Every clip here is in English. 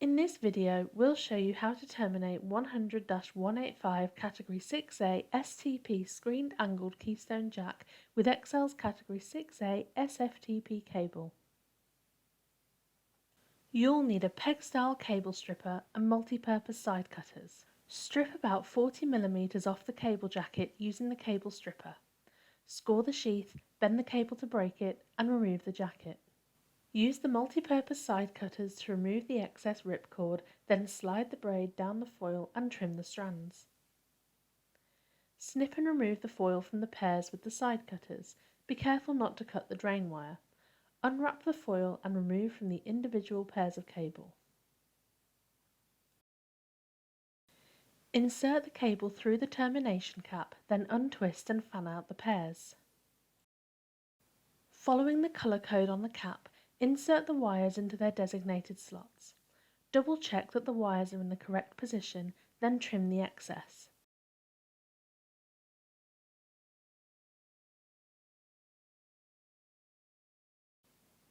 In this video, we'll show you how to terminate 100-185 Category 6A STP screened angled keystone jack with Excel's Category 6A S FTP cable. You'll need a peg-style cable stripper and multi-purpose side cutters. Strip about 40mm off the cable jacket using the cable stripper. Score the sheath, bend the cable to break it, and remove the jacket. Use the multi-purpose side cutters to remove the excess ripcord, then slide the braid down the foil and trim the strands. Snip and remove the foil from the pairs with the side cutters. Be careful not to cut the drain wire. Unwrap the foil and remove from the individual pairs of cable. Insert the cable through the termination cap, then untwist and fan out the pairs. Following the colour code on the cap, insert the wires into their designated slots. Double check that the wires are in the correct position, then trim the excess.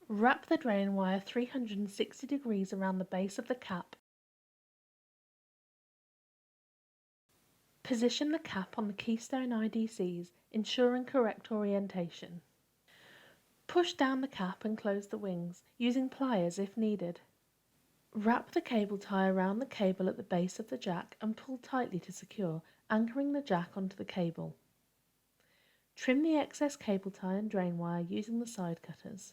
Wrap the drain wire 360 degrees around the base of the cap. Position the cap on the keystone IDCs, ensuring correct orientation. Push down the cap and close the wings, using pliers if needed. Wrap the cable tie around the cable at the base of the jack and pull tightly to secure, anchoring the jack onto the cable. Trim the excess cable tie and drain wire using the side cutters.